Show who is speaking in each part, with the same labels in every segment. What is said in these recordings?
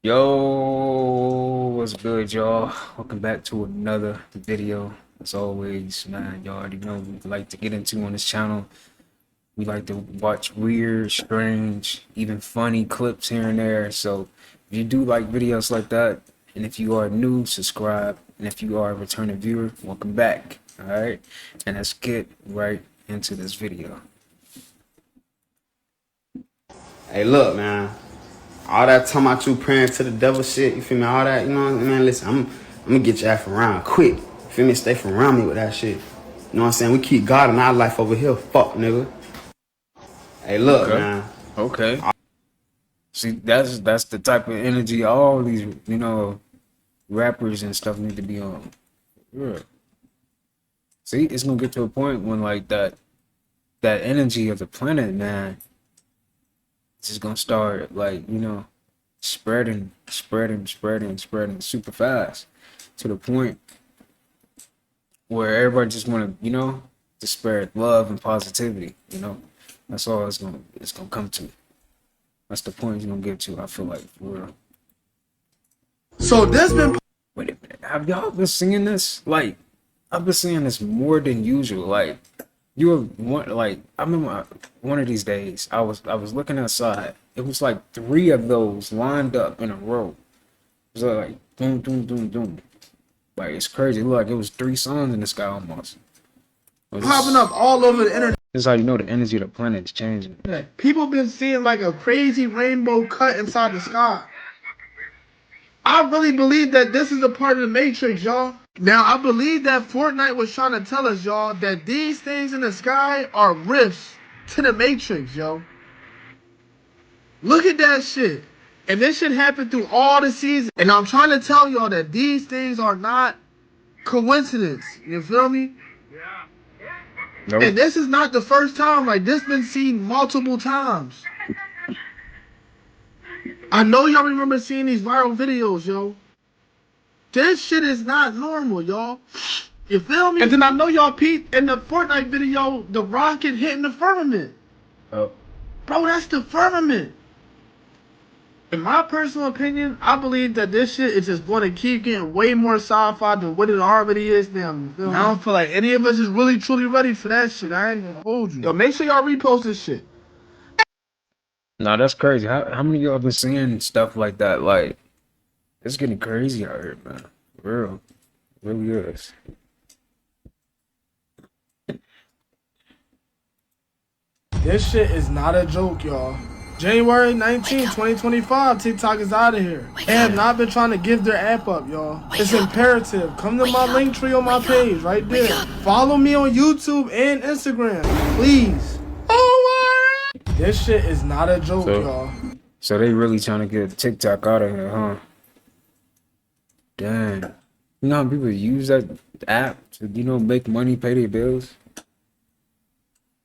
Speaker 1: Yo, what's good, y'all? Welcome back to another video. As always, man, y'all already know we like to get into on this channel. We like to watch weird, strange, even funny clips here and there. So if you do like videos like that, and if you are new, subscribe. And if you are a returning viewer, welcome back. All right, and let's get right into this video.
Speaker 2: Hey, look, man. All that talking about you praying to the devil shit, you feel me? All that, you know what I mean? Listen, I'm gonna get your ass from around quick. You feel me? Stay from around me with that shit. You know what I'm saying? We keep God in our life over here. Fuck, nigga. Hey, look,
Speaker 1: Okay.
Speaker 2: man.
Speaker 1: Okay. See, that's the type of energy all these, rappers and stuff need to be on. Yeah. See, it's gonna get to a point when like that energy of the planet, man, it's just gonna start like, spreading super fast to the point where everybody just wanna, to spread love and positivity, That's all it's gonna come to. That's the point it's gonna get to, I feel like, for real.
Speaker 3: So this been
Speaker 1: Wait a minute. Have y'all been seeing this? Like, I've been seeing this more than usual. Like, I remember one of these days I was looking outside. It was like 3 of those lined up in a row. It was like doom doom doom doom. Like, it's crazy. It looked like it was 3 suns in the sky almost.
Speaker 3: popping up all over the internet.
Speaker 1: This is how you know the energy of the planet is changing.
Speaker 3: People been seeing like a crazy rainbow cut inside the sky. I really believe that this is a part of the Matrix, y'all. Now, I believe that Fortnite was trying to tell us, y'all, that these things in the sky are rifts to the Matrix, yo. Look at that shit. And this shit happened through all the seasons. And I'm trying to tell y'all that these things are not coincidence. You feel me?
Speaker 1: Nope.
Speaker 3: And this is not the first time. Like, this been seen multiple times. I know y'all remember seeing these viral videos, yo. This shit is not normal, y'all. You feel me? And then I know y'all peeped in the Fortnite video, the rocket hitting the firmament.
Speaker 1: Oh.
Speaker 3: Bro, that's the firmament. In my personal opinion, I believe that this shit is just going to keep getting way more sci-fi than what it already is now. You feel me? I don't feel like any of us is really truly ready for that shit. I ain't gonna hold you. Yo, make sure y'all repost this shit.
Speaker 1: Nah, that's crazy. How many of y'all been seeing stuff like that? Like, it's getting crazy out here, man. For real. It really is.
Speaker 3: This shit is not a joke, y'all. January 19, 2025, TikTok is out of here. They have not been trying to give their app up, y'all. It's imperative. Come to my link tree on my page right there. Follow me on YouTube and Instagram, please. This shit is not a joke, y'all.
Speaker 1: So they really trying to get TikTok out of here, huh? Damn. You know how people use that app to, make money, pay their bills?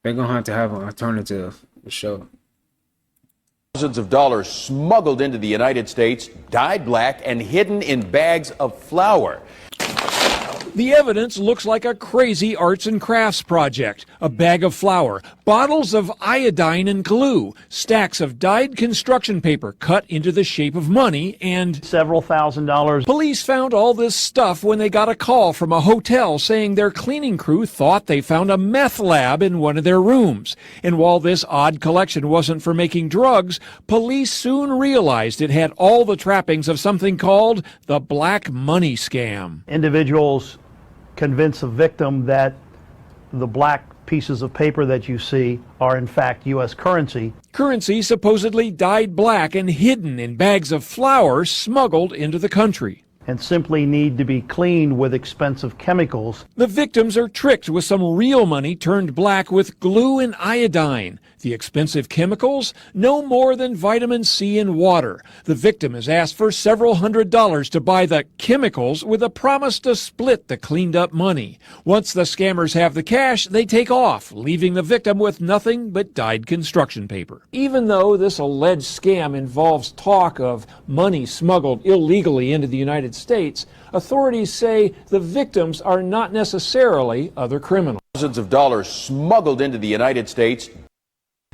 Speaker 1: They're gonna have an alternative for sure.
Speaker 4: Thousands of dollars smuggled into the United States, dyed black, and hidden in bags of flour.
Speaker 5: The evidence looks like a crazy arts and crafts project. A bag of flour, bottles of iodine and glue, stacks of dyed construction paper cut into the shape of money, and
Speaker 6: several $1,000s.
Speaker 5: Police found all this stuff when they got a call from a hotel saying their cleaning crew thought they found a meth lab in one of their rooms. And while this odd collection wasn't for making drugs, police soon realized it had all the trappings of something called the black money scam.
Speaker 6: Individuals convince a victim that the black pieces of paper that you see are in fact U.S. currency.
Speaker 5: Currency supposedly dyed black and hidden in bags of flour smuggled into the country.
Speaker 6: And simply need to be cleaned with expensive chemicals.
Speaker 5: The victims are tricked with some real money turned black with glue and iodine. The expensive chemicals? No more than vitamin C and water. The victim is asked for several $100s to buy the chemicals with a promise to split the cleaned up money. Once the scammers have the cash, they take off, leaving the victim with nothing but dyed construction paper. Even though this alleged scam involves talk of money smuggled illegally into the United States, authorities say the victims are not necessarily other criminals.
Speaker 4: Thousands of dollars smuggled into the United States.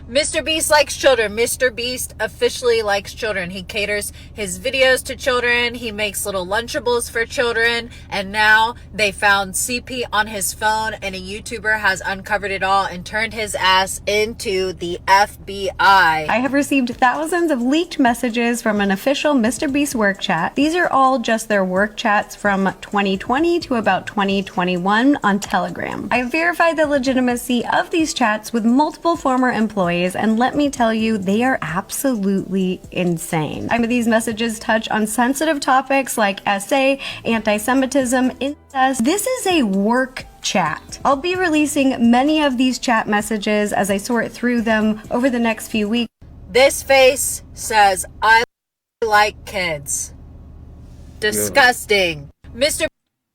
Speaker 7: Mr. Beast likes children. Mr. Beast officially likes children. He caters his videos to children. He makes little Lunchables for children. And now they found CP on his phone, and a YouTuber has uncovered it all and turned his ass into the FBI.
Speaker 8: I have received thousands of leaked messages from an official Mr. Beast work chat. These are all just their work chats from 2020 to about 2021 on Telegram. I verified the legitimacy of these chats with multiple former employees, and let me tell you, they are absolutely insane. These messages touch on sensitive topics like SA, anti-Semitism, incest. This is a work chat. I'll be releasing many of these chat messages as I sort through them over the next few weeks.
Speaker 7: This face says, I like kids. Disgusting. Mr.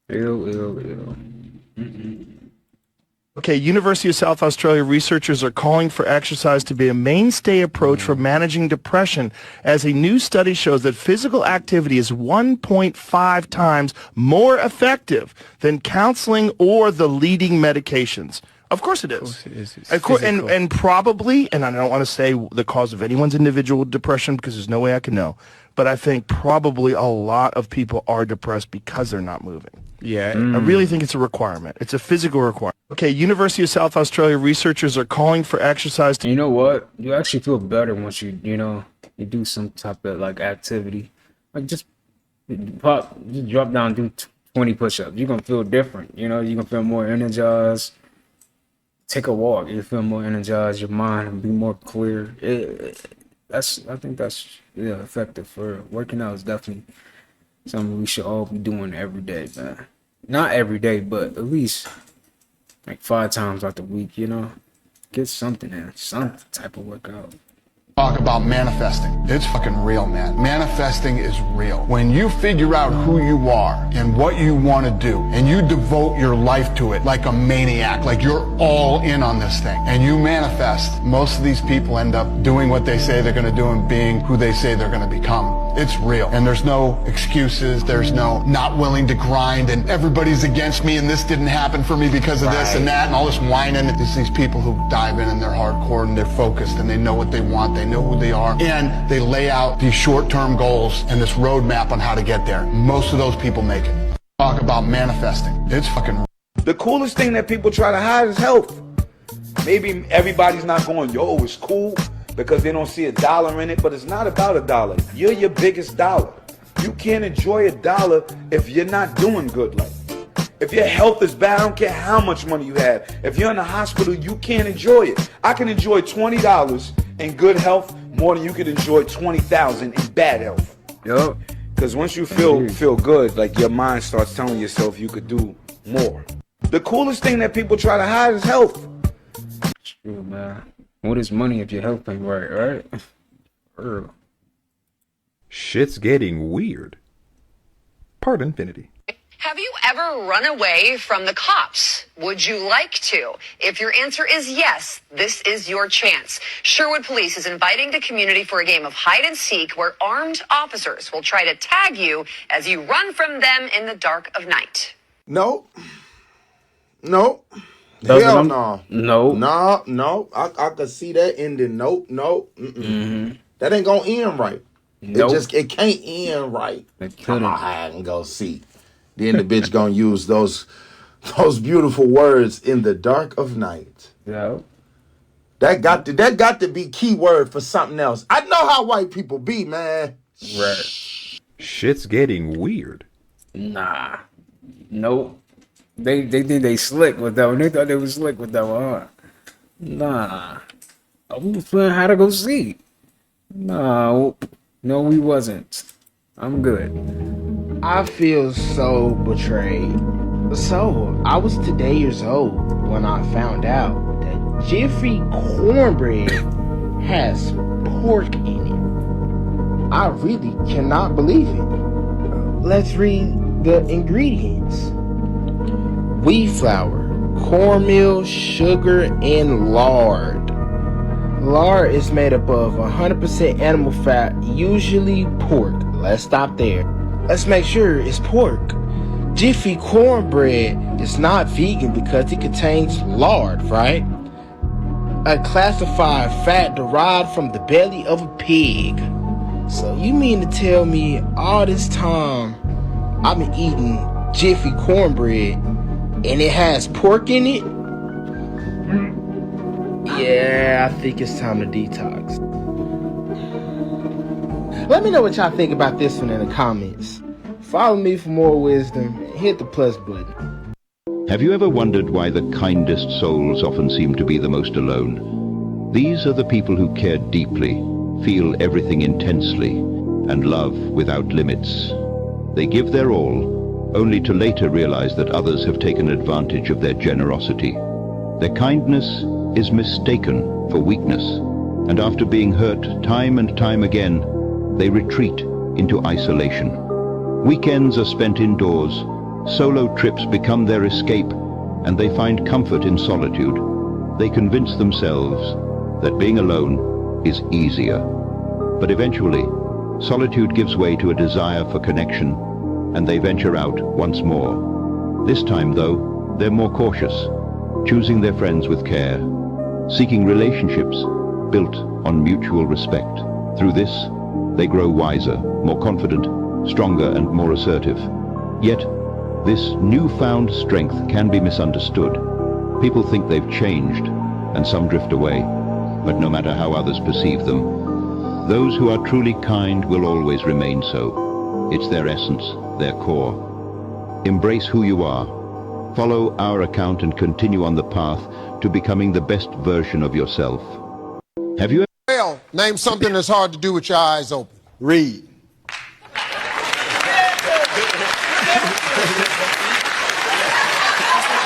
Speaker 1: Ew.
Speaker 3: Okay, University of South Australia researchers are calling for exercise to be a mainstay approach for managing depression, as a new study shows that physical activity is 1.5 times more effective than counseling or the leading medications. Of course it is. And probably, and I don't want to say the cause of anyone's individual depression because there's no way I can know, but I think probably a lot of people are depressed because they're not moving. Yeah, I really think it's a requirement. It's a physical requirement. Okay, University of South Australia researchers are calling for exercise to...
Speaker 1: You know what? You actually feel better once you do some type of like activity. Like just drop down, do 20 push-ups. You're gonna feel different. You're gonna feel more energized. Take a walk. You feel more energized. Your mind will be more clear. I think that's effective for working out. Is definitely something we should all be doing every day, man. Not every day, but at least like 5 times out the week, get something in, some type of workout.
Speaker 9: Talk about manifesting. It's fucking real, man. Manifesting is real. When you figure out who you are and what you want to do, and you devote your life to it like a maniac, like you're all in on this thing, and you manifest, most of these people end up doing what they say they're going to do and being who they say they're going to become. It's real. And there's no excuses. There's no not willing to grind and everybody's against me and this didn't happen for me because of this and that and all this whining. It's these people who dive in and they're hardcore and they're focused and they know what they want. They know who they are, and they lay out these short-term goals and this roadmap on how to get there. Most of those people make it. Talk about manifesting. It's fucking...
Speaker 10: The coolest thing that people try to hide is health. Maybe everybody's not going, yo, it's cool, because they don't see $1 in it, but it's not about $1. You're your biggest dollar. You can't enjoy $1 if you're not doing good life. If your health is bad, I don't care how much money you have. If you're in the hospital, you can't enjoy it. I can enjoy $20 in good health more than you could enjoy $20,000 in bad health.
Speaker 1: Yup.
Speaker 10: Because once you feel good, like your mind starts telling yourself you could do more. The coolest thing that people try to hide is health.
Speaker 1: It's true, man. What is money if your health ain't right?
Speaker 11: Shit's getting weird. Part infinity.
Speaker 12: Have you ever run away from the cops? Would you like to? If your answer is yes, this is your chance. Sherwood Police is inviting the community for a game of hide and seek where armed officers will try to tag you as you run from them in the dark of night.
Speaker 13: Nope. Hell no. No. I could see that ending. Nope. That ain't gonna end right.
Speaker 1: Nope.
Speaker 13: It can't end right. Come on, hide and go seek. Then the bitch gonna use those beautiful words in the dark of night.
Speaker 1: Yeah.
Speaker 13: That got to be key word for something else. I know how white people be, man.
Speaker 1: Right.
Speaker 11: Shit's getting weird.
Speaker 1: Nah. Nope. They think they slick with that one. They thought they was slick with that one, huh? Nah. We was playing hide to go seek. No, we wasn't. I'm good.
Speaker 14: I feel so betrayed. So, I was today years old when I found out that Jiffy cornbread has pork in it. I really cannot believe it. Let's read the ingredients. Wheat flour, cornmeal, sugar, and lard. Lard is made up of 100% animal fat, usually pork. Let's stop there. Let's make sure it's pork. Jiffy cornbread is not vegan because it contains lard, right? a classified fat derived from the belly of a pig. So you mean to tell me all this time I've been eating Jiffy cornbread and it has pork in it? Yeah, I think it's time to detox. Let me know what y'all think about this one in the comments. Follow me for more wisdom and hit the plus button.
Speaker 15: Have you ever wondered why the kindest souls often seem to be the most alone? These are the people who care deeply, feel everything intensely, and love without limits. They give their all, only to later realize that others have taken advantage of their generosity. Their kindness is mistaken for weakness, and after being hurt time and time again, they retreat into isolation. Weekends are spent indoors, solo trips become their escape, and they find comfort in solitude. They convince themselves that being alone is easier. But eventually, solitude gives way to a desire for connection, and they venture out once more. This time, though, they're more cautious, choosing their friends with care, seeking relationships built on mutual respect. Through this, they grow wiser, more confident, stronger and more assertive. Yet, this newfound strength can be misunderstood. People think they've changed, and some drift away. But no matter how others perceive them, those who are truly kind will always remain so. It's their essence, their core. Embrace who you are. Follow our account and continue on the path to becoming the best version of yourself. Have you
Speaker 16: Well, name something that's hard to do with your eyes open.
Speaker 13: Read.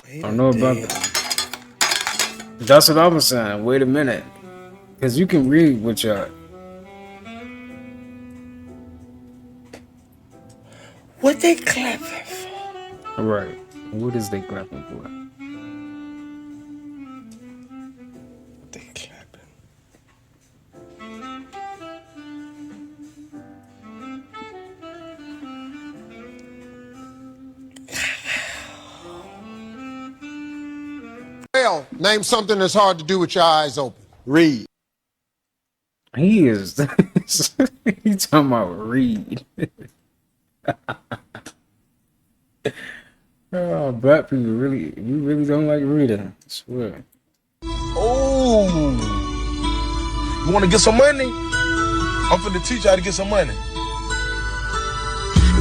Speaker 1: I don't know about that. That's what I was saying. Wait a minute. Because you can read with your...
Speaker 14: What they clapping for?
Speaker 1: Right. What is they clapping for?
Speaker 14: They clapping.
Speaker 16: Well, name something that's hard to do with your eyes open.
Speaker 13: Read.
Speaker 1: He is... he talking about read. Oh, black people really, we really don't like reading. I swear.
Speaker 17: Oh, you want to get some money? I'm finna teach you how to get some money.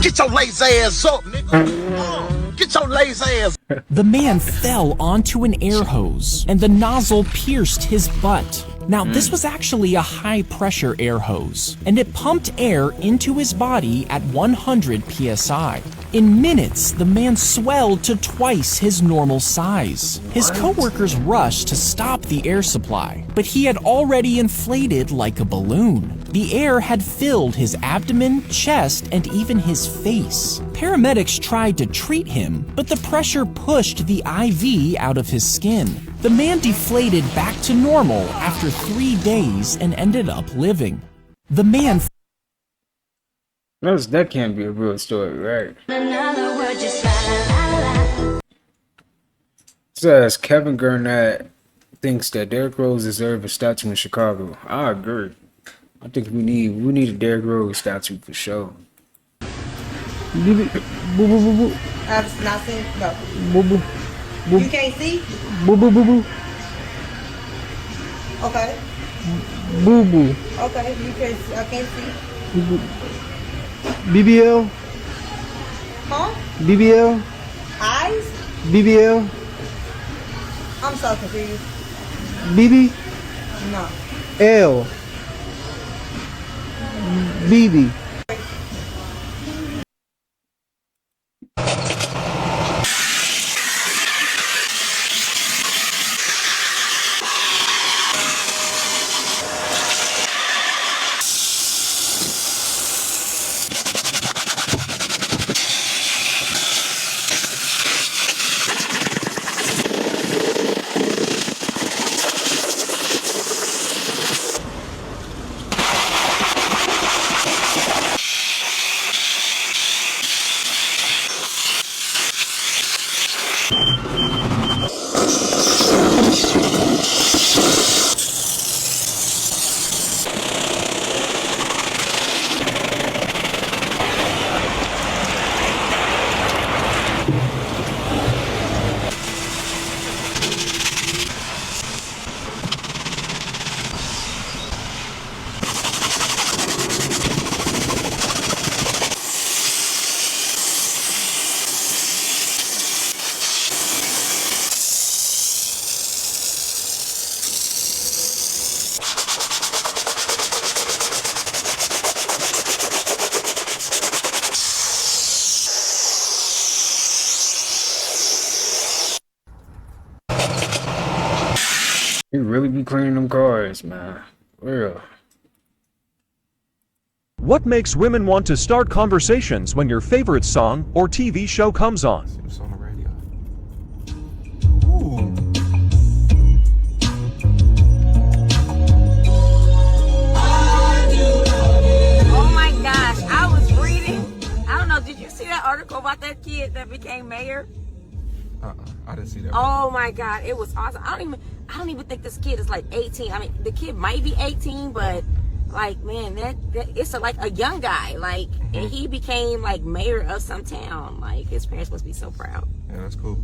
Speaker 17: Get your lazy ass up, nigga. Get your lazy ass.
Speaker 18: The man fell onto an air hose, and the nozzle pierced his butt. Now, this was actually a high-pressure air hose, and it pumped air into his body at 100 psi. In minutes, the man swelled to twice his normal size. His coworkers rushed to stop the air supply, but he had already inflated like a balloon. The air had filled his abdomen, chest, and even his face. Paramedics tried to treat him, but the pressure pushed the IV out of his skin. The man deflated back to normal after 3 days and ended up living. The man...
Speaker 1: That can't be a real story, right? Says Kevin Garnett thinks that Derrick Rose deserves a statue in Chicago. I agree. I think we need a Derrick Rose statue for sure.
Speaker 19: I've not seen. No.
Speaker 6: Boo boo. Boo.
Speaker 19: You can't see?
Speaker 6: Boo boo boo boo.
Speaker 19: Okay.
Speaker 6: Boo boo.
Speaker 19: Okay. You can. I can't see.
Speaker 6: Boo boo. BBL.
Speaker 19: Huh?
Speaker 6: BBL.
Speaker 19: Eyes?
Speaker 6: BBL.
Speaker 19: I'm so confused.
Speaker 6: BB.
Speaker 19: No.
Speaker 6: L. BB.
Speaker 1: really be cleaning them cars, man. Real.
Speaker 20: What makes women want to start conversations when your favorite song or TV show comes on?
Speaker 11: It's on the radio.
Speaker 21: Oh my gosh, I was reading. I don't know, did you see that article about that kid that became mayor?
Speaker 11: I didn't see that.
Speaker 21: Oh my god, it was awesome. I don't even think this kid is like 18. I mean, the kid might be 18, but like, man, that it's like a young guy. Like, and he became like mayor of some town. Like, his parents must be so proud.
Speaker 11: Yeah, that's cool.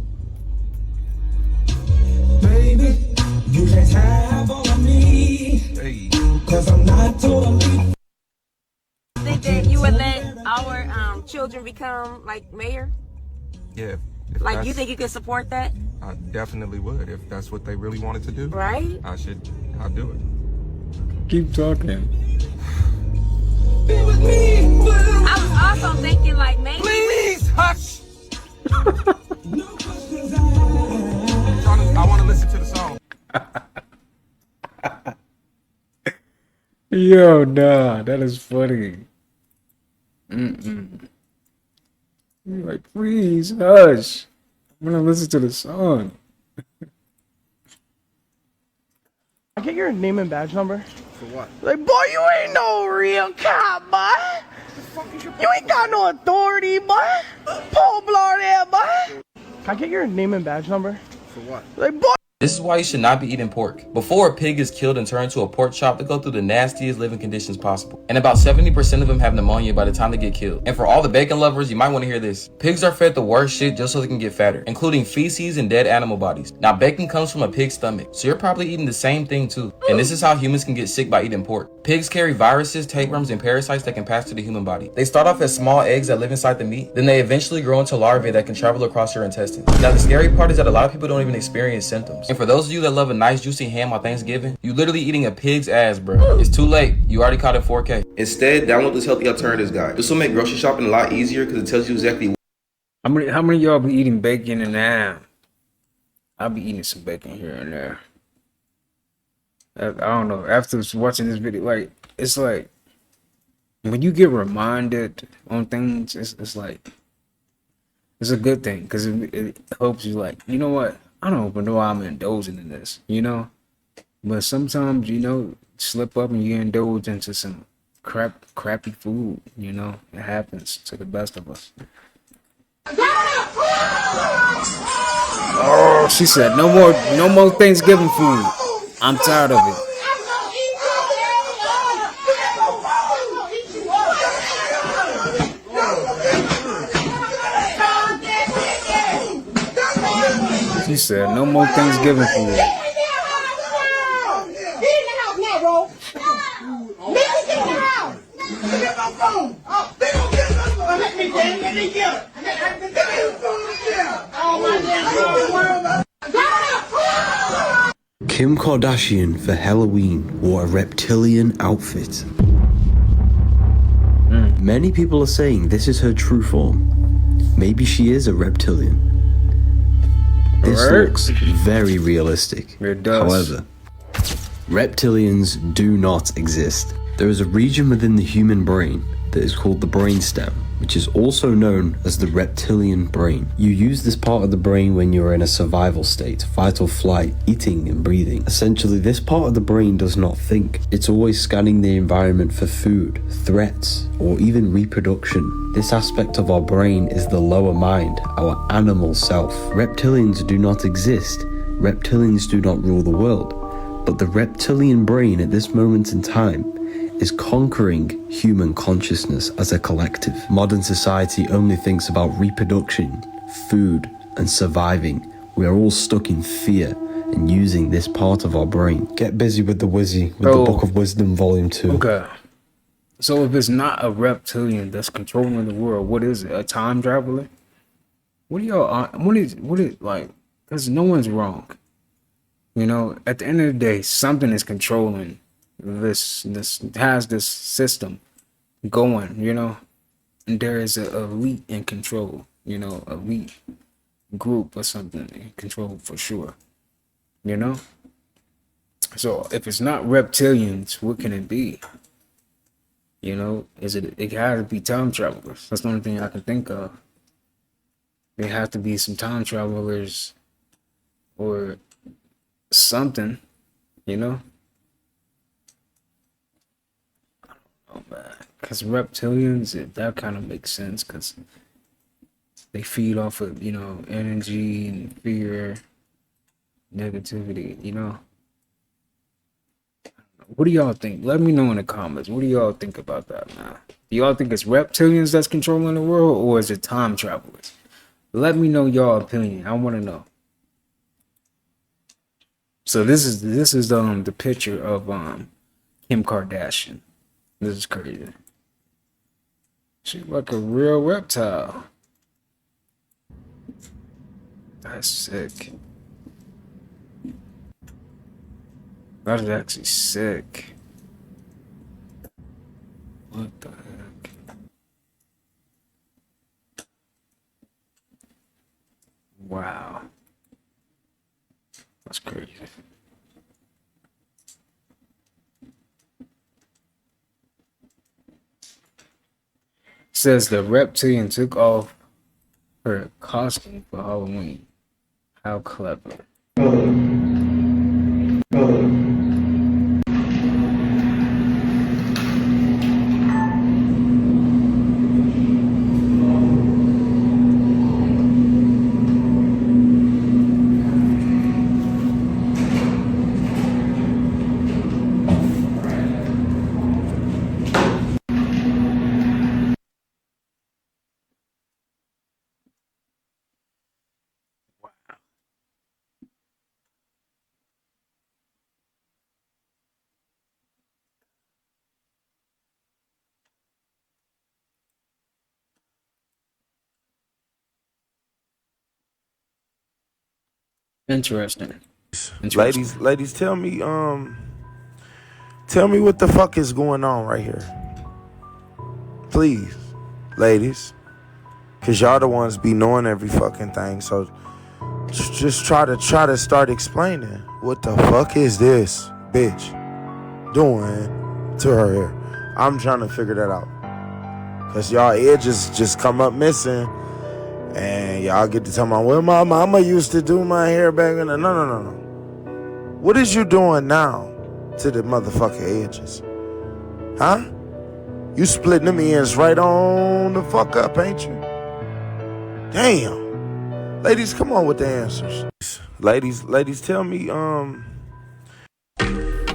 Speaker 22: Baby, you can't have all of me.
Speaker 11: Hey.
Speaker 22: Cause I'm not totally.
Speaker 21: Think that you would let our children become like mayor?
Speaker 11: Yeah.
Speaker 21: Like, you think you can support that?
Speaker 11: I definitely would. If that's what they really wanted to do.
Speaker 21: Right?
Speaker 11: I'll do it.
Speaker 1: Keep talking.
Speaker 21: I was also thinking like maybe.
Speaker 17: Please hush. I want to listen to the song.
Speaker 1: Yo, nah, that is funny. You're like, please hush. I'm gonna listen to the song.
Speaker 3: I get your name and badge number.
Speaker 2: For what?
Speaker 3: Like, boy, you ain't no real cop, boy. You ain't got no authority, boy. Paul Blart there, boy. Can I get your name and badge number?
Speaker 2: For what?
Speaker 3: Like, boy.
Speaker 23: This is why you should not be eating pork. Before a pig is killed and turned to a pork chop, they go through the nastiest living conditions possible. And about 70% of them have pneumonia by the time they get killed. And for all the bacon lovers, you might want to hear this. Pigs are fed the worst shit just so they can get fatter, including feces and dead animal bodies. Now, bacon comes from a pig's stomach, so you're probably eating the same thing too. And this is how humans can get sick by eating pork. Pigs carry viruses, tapeworms, and parasites that can pass to the human body. They start off as small eggs that live inside the meat, then they eventually grow into larvae that can travel across your intestines. Now, the scary part is that a lot of people don't even experience symptoms. And for those of you that love a nice juicy ham on Thanksgiving, you literally eating a pig's ass, bro. It's too late. You already caught it 4K. Instead, download this healthy alternatives guide. This will make grocery shopping a lot easier because it tells you exactly
Speaker 1: How many of y'all be eating bacon and ham? I'll be eating some bacon here and there. I don't know. After watching this video, like, it's like when you get reminded on things, it's like it's a good thing because it helps you. Like, you know what? I don't even know why I'm indulging in this, you know. But sometimes, you know, slip up and you indulge into some crappy food. You know, it happens to the best of us. Oh, she said no more Thanksgiving food. I'm tired of it. She said no more Thanksgiving food.
Speaker 24: Kim Kardashian for Halloween wore a reptilian outfit. Many people are saying this is her true form. Maybe she is a reptilian. This looks very realistic.
Speaker 1: It does.
Speaker 24: However, reptilians do not exist. There is a region within the human brain that is called the brainstem, which is also known as the reptilian brain. You use this part of the brain when you're in a survival state, fight or flight, eating and breathing. Essentially, this part of the brain does not think. It's always scanning the environment for food, threats, or even reproduction. This aspect of our brain is the lower mind, our animal self. Reptilians do not exist. Reptilians do not rule the world. But the reptilian brain at this moment in time is conquering human consciousness as a collective. Modern society only thinks about reproduction, food, and surviving. We are all stuck in fear and using this part of our brain. Get busy with the Wizzy, with the Book of Wisdom, Volume 2.
Speaker 1: Okay. So if it's not a reptilian that's controlling the world, what is it? A time traveler? What are y'all? What is like? Because no one's wrong. You know, at the end of the day, something is controlling this has this system going, you know, and there is a elite in control, you know, elite group or something in control for sure, you know. So if it's not reptilians, what can it be? You know, it gotta be time travelers. That's the only thing I can think of. There have to be some time travelers or something, you know? I don't know, man. Because reptilians, that kind of makes sense because they feed off of, you know, energy and fear, negativity, you know? What do y'all think? Let me know in the comments. What do y'all think about that, man? Do y'all think it's reptilians that's controlling the world, or is it time travelers? Let me know your opinion. I want to know. So this is the picture of Kim Kardashian. This is crazy. She's like a real reptile. That's sick. That is actually sick. What the heck? Wow. That's crazy. Says the reptilian took off her costume for Halloween. How clever. Interesting.
Speaker 13: Ladies, tell me what the fuck is going on right here. Please, ladies. Cause y'all the ones be knowing every fucking thing. So just try to start explaining. What the fuck is this bitch doing to her hair? I'm trying to figure that out. Cause y'all edges just come up missing. And y'all get to tell me, well, my mama used to do my hair back in the... No. What is you doing now to the motherfucking edges? Huh? You splitting them ends right on the fuck up, ain't you? Damn. Ladies, come on with the answers. Ladies, tell me,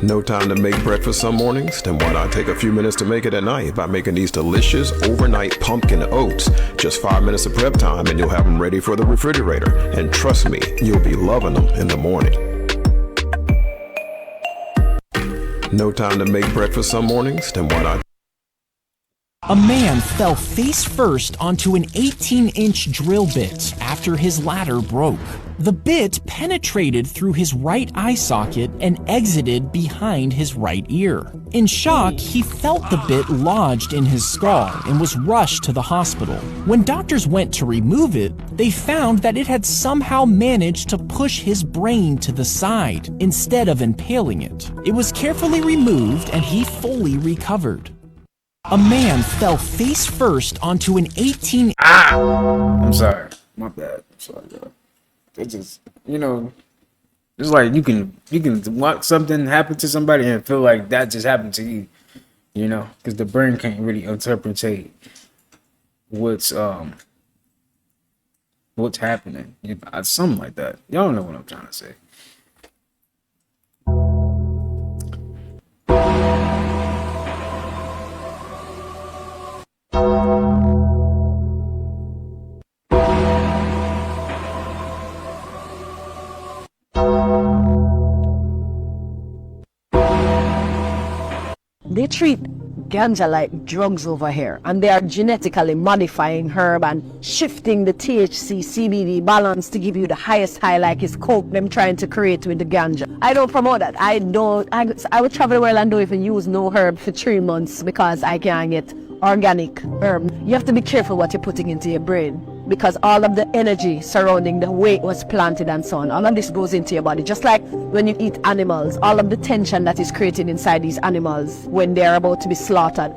Speaker 11: No time to make breakfast some mornings? Then why not take a few minutes to make it at night by making these delicious overnight pumpkin oats? Just 5 minutes of prep time and you'll have them ready for the refrigerator. And trust me, you'll be loving them in the morning. No time to make breakfast some mornings? Then why not?
Speaker 18: A man fell face first onto an 18-inch drill bit after his ladder broke. The bit penetrated through his right eye socket and exited behind his right ear. In shock, he felt the bit lodged in his skull and was rushed to the hospital. When doctors went to remove it, they found that it had somehow managed to push his brain to the side instead of impaling it. It was carefully removed and he fully recovered. A man fell face first onto an 18...
Speaker 1: I'm sorry. My bad. I'm sorry, y'all. It's just, you know, it's like you can watch something happen to somebody and feel like that just happened to you, you know, because the brain can't really interpret what's happening, you know, something like that. Y'all know what I'm trying to say.
Speaker 4: They treat ganja like drugs over here, and they are genetically modifying herb and shifting the THC CBD balance to give you the highest high, like it's coke them trying to create with the ganja. I don't promote that. I would travel the world and don't even use no herb for 3 months because I can't get organic herb. You have to be careful what you're putting into your brain. because all of the energy surrounding the way it was planted and so on, all of this goes into your body. Just like when you eat animals, all of the tension that is created inside these animals when they are about to be slaughtered,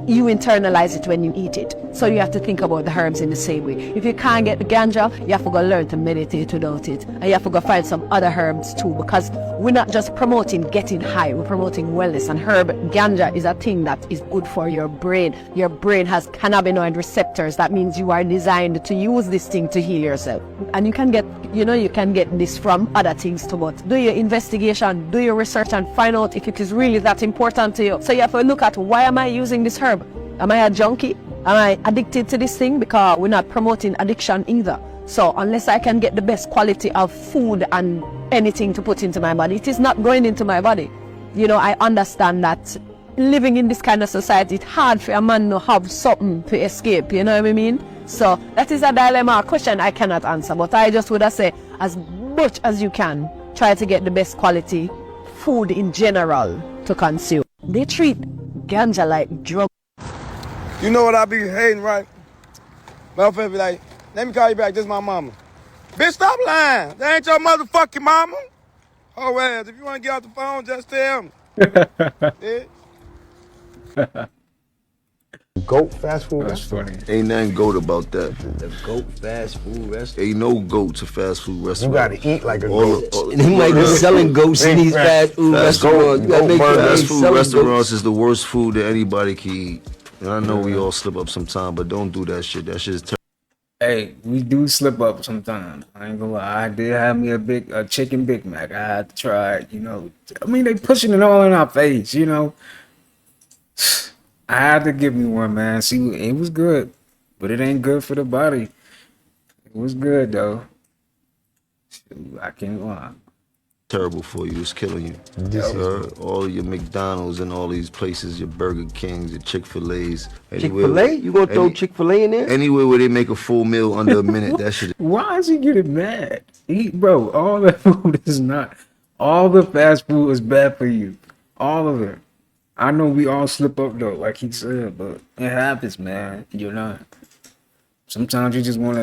Speaker 4: you internalize it when you eat it. So you have to think about the herbs in the same way. If you can't get the ganja, you have to go learn to meditate without it. And you have to go find some other herbs too, because we're not just promoting getting high, we're promoting wellness. And herb ganja is a thing that is good for your brain. Your brain has cannabinoid receptors. That means you are designed to use this thing to heal yourself. And you can get, you can get this from other things too, but do your investigation, do your research and find out if it is really that important to you. So you have to look at, why am I using this herb? Am I a junkie? Am I addicted to this thing? Because we're not promoting addiction either. So unless I can get the best quality of food and anything to put into my body, it is not going into my body. I understand that living in this kind of society, it's hard for a man to have something to escape, you know what I mean? So that is a dilemma, a question I cannot answer, but I just would say, as much as you can, try to get the best quality food in general to consume. They treat ganja like drugs.
Speaker 17: You know what I be hating, right? Motherfucker be like, let me call you back, this my mama. Bitch, stop lying. That ain't your motherfucking mama. Oh, well, if you want to get off the phone, just tell me. Yeah.
Speaker 5: Goat fast food
Speaker 1: That's funny.
Speaker 5: Ain't nothing goat about that.
Speaker 7: The goat fast food restaurant.
Speaker 5: Ain't no goat to fast food restaurant.
Speaker 7: You gotta eat like a goat. And he might be selling goats in these fast food restaurants.
Speaker 5: Fast food restaurants is the worst food that anybody can eat. And I know we all slip up sometime, but don't do that shit. That shit's terrible.
Speaker 1: Hey, we do slip up sometimes. I ain't gonna lie. I did have me a chicken Big Mac. I had to try it, I mean, they pushing it all in our face, I had to give me one, man. See, it was good, but it ain't good for the body. It was good, though. Shoot, I can't lie.
Speaker 5: Terrible for you. It's killing you. All your McDonald's and all these places, your Burger Kings, your Chick-fil-A's.
Speaker 7: Chick-fil-A? You gonna throw Chick-fil-A in there?
Speaker 5: Anywhere where they make a full meal under a minute, that shit.
Speaker 1: Why is he getting mad? Bro, all the food is not. All the fast food is bad for you. All of it. I know we all slip up though, like he said, but it happens, man. Sometimes you just want to,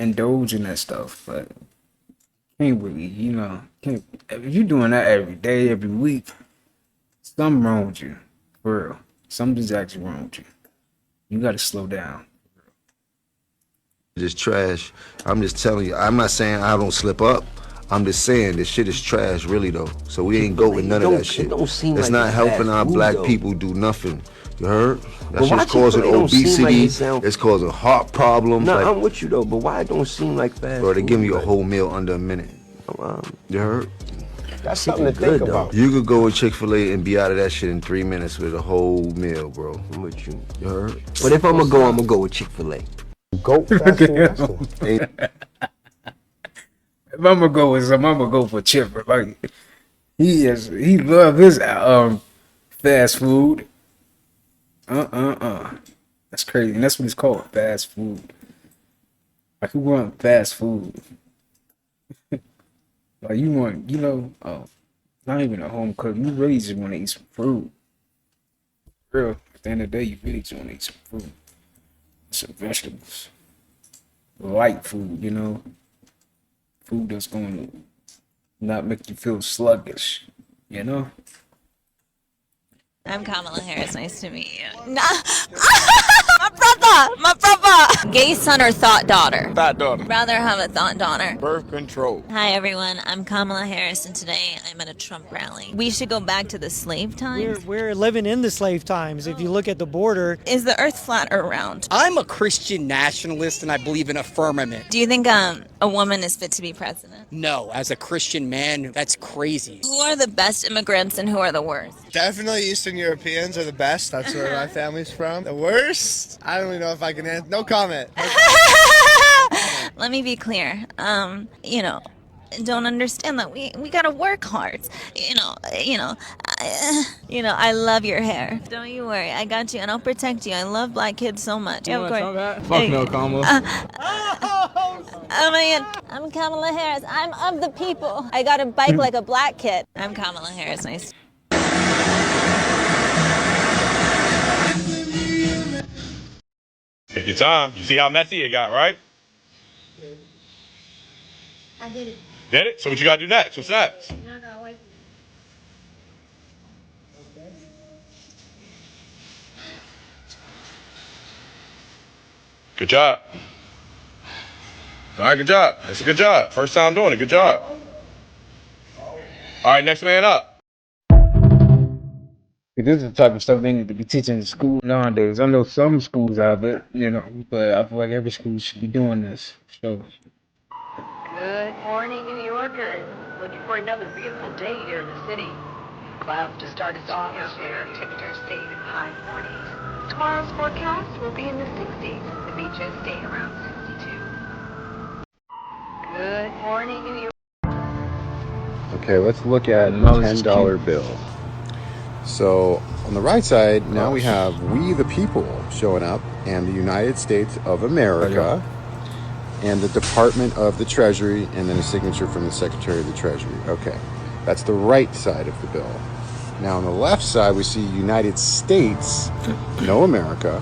Speaker 1: indulge in that stuff, but can't really, can't. If you're doing that every day, every week, something wrong with you, for real. Something's actually wrong with you. You got to slow down.
Speaker 5: It's trash. I'm just telling you. I'm not saying I don't slip up. I'm just saying this shit is trash, really though. So we ain't go with none of that shit. It's not helping our black people do nothing. You heard? That shit's causing obesity. It's causing heart problems.
Speaker 7: No, I'm with you though, but why it don't seem like fast?
Speaker 5: Bro, they give you a whole meal under a minute. You heard?
Speaker 7: That's something to think about.
Speaker 5: You could go with Chick-fil-A and be out of that shit in 3 minutes with a whole meal, bro.
Speaker 7: I'm with you.
Speaker 5: You heard?
Speaker 7: But if I'm gonna go with Chick-fil-A.
Speaker 5: Goat fast food restaurant.
Speaker 1: If I'm gonna go with some, I'm gonna go for Chipper. Like he love his fast food. That's crazy. And that's what it's called, fast food. Like who want fast food? Like you want, not even a home cook. You really just want to eat some food. Real. At the end of the day, you really just want to eat some food. Some vegetables. Light food, Food that's going to not make you feel sluggish,
Speaker 8: I'm Kamala Harris. Nice to meet you. My brother. Gay son or thought daughter?
Speaker 17: Thought daughter.
Speaker 8: Rather have a thought daughter.
Speaker 17: Birth control.
Speaker 8: Hi everyone, I'm Kamala Harris and today I'm at a Trump rally. We should go back to the slave times.
Speaker 9: We're living in the slave times. If you look at the border.
Speaker 8: Is the earth flat or round?
Speaker 25: I'm a Christian nationalist and I believe in a firmament.
Speaker 8: Do you think a woman is fit to be president?
Speaker 25: No, as a Christian man, that's crazy.
Speaker 8: Who are the best immigrants and who are the worst?
Speaker 26: Definitely Eastern Europeans are the best. That's where my family's from. The worst? I don't even know if I can answer. No comment.
Speaker 8: Let me be clear. Don't understand that we gotta work hard. I love your hair. Don't you worry, I got you and I'll protect you. I love black kids so much.
Speaker 27: You of course. Fuck no, Kamala.
Speaker 8: Oh my God, I'm Kamala Harris. I'm of the people. I got a bike like a black kid. I'm Kamala Harris. Nice.
Speaker 28: Take your time. You see how messy it got, right?
Speaker 6: I did it.
Speaker 17: Did it? So what you gotta do next? What's next?
Speaker 6: Now I gotta wait.
Speaker 17: Good job. All right, good job. That's a good job. First time doing it. Good job. All right, next man up.
Speaker 1: This is the type of stuff they need to be teaching in school nowadays. I know some schools have it, you know, but I feel like every school should be doing this. So,
Speaker 10: Good morning, New Yorkers. Looking for another beautiful day here in the city. Clouds to start us off here. Temperatures staying in high 40s. Tomorrow's forecast will be in the 60s. The beaches staying around 62. Good morning, New York.
Speaker 12: Okay, let's look at the $10 bill. So on the right side, now we have We the People showing up, and the United States of America, and the Department of the Treasury, and then a signature from the Secretary of the Treasury. Okay, that's the right side of the bill. Now on the left side, we see United States, no America,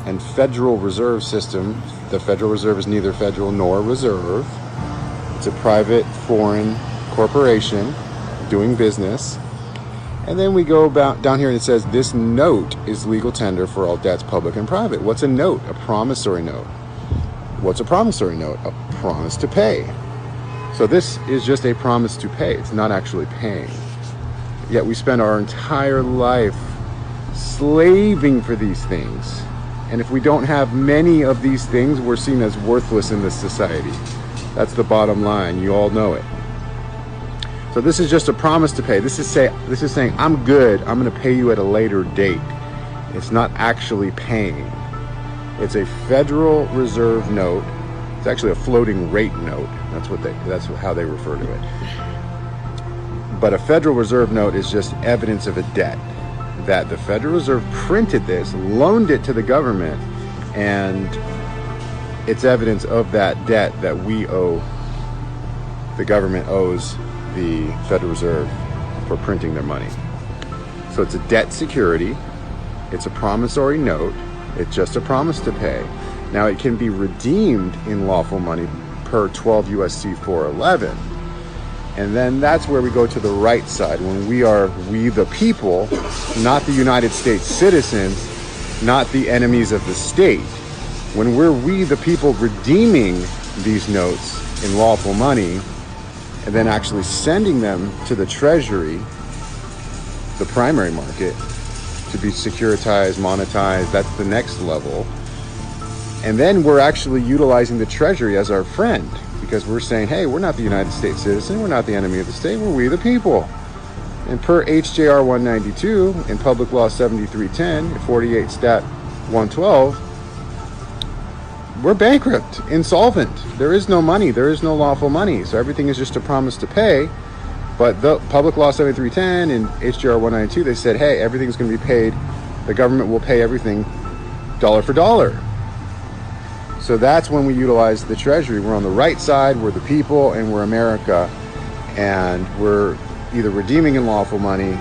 Speaker 12: and Federal Reserve System. The Federal Reserve is neither federal nor reserve. It's a private foreign corporation doing business. And then we go about down here and it says this note is legal tender for all debts, public and private. What's a note? A promissory note. What's a promissory note? A promise to pay. So this is just a promise to pay. It's not actually paying. Yet we spend our entire life slaving for these things. And if we don't have many of these things, we're seen as worthless in this society. That's the bottom line. You all know it. So this is just a promise to pay. This is saying I'm good. I'm going to pay you at a later date. It's not actually paying. It's a Federal Reserve note. It's actually a floating rate note. That's how they refer to it. But a Federal Reserve note is just evidence of a debt that the Federal Reserve printed this, loaned it to the government, and it's evidence of that debt that we owe. The government owes the Federal Reserve for printing their money. So it's a debt security, it's a promissory note, it's just a promise to pay. Now it can be redeemed in lawful money per 12 USC 411. And then that's where we go to the right side, when we the people, not the United States citizens, not the enemies of the state. When we the people redeeming these notes in lawful money, and then actually sending them to the Treasury, the primary market, to be securitized, monetized. That's the next level. And then we're actually utilizing the Treasury as our friend, because we're saying, hey, we're not the United States citizen, we're not the enemy of the state, we're we the people. And per HJR 192 in Public Law 7310, 48 Stat 112, we're bankrupt, insolvent. There is no money. There is no lawful money. So everything is just a promise to pay. But the Public Law 7310 and HJR 192, they said, hey, everything's going to be paid. The government will pay everything dollar for dollar. So that's when we utilize the Treasury. We're on the right side. We're the people, and we're America. And we're either redeeming in lawful money,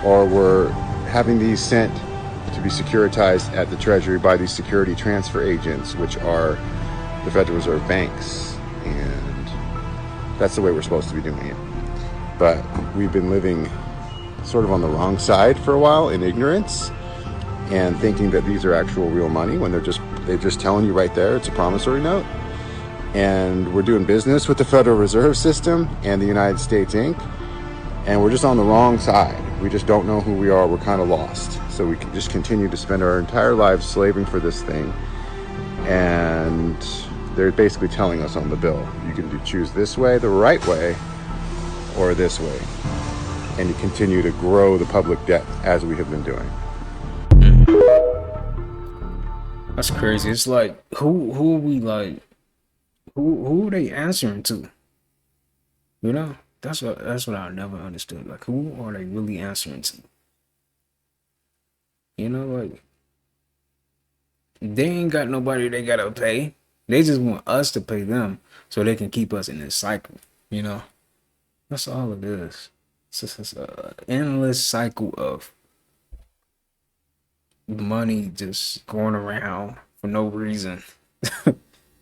Speaker 12: or we're having these sent to be securitized at the Treasury by these security transfer agents, which are the Federal Reserve banks. And that's the way we're supposed to be doing it. But we've been living sort of on the wrong side for a while in ignorance, and thinking that these are actual real money when they're just telling you right there it's a promissory note. And we're doing business with the Federal Reserve System and the United States Inc. And we're just on the wrong side. We just don't know who we are. We're kind of lost. So we can just continue to spend our entire lives slaving for this thing. And they're basically telling us on the bill, you can choose this way, the right way, or this way. And you continue to grow the public debt as we have been doing.
Speaker 1: That's crazy. It's like, who are we like, who are they answering to? You know? That's what I never understood. Like, who are they really answering to? You know, like, they ain't got nobody they gotta pay. They just want us to pay them so they can keep us in this cycle. You know, that's all it is. It's just an endless cycle of money just going around for no reason.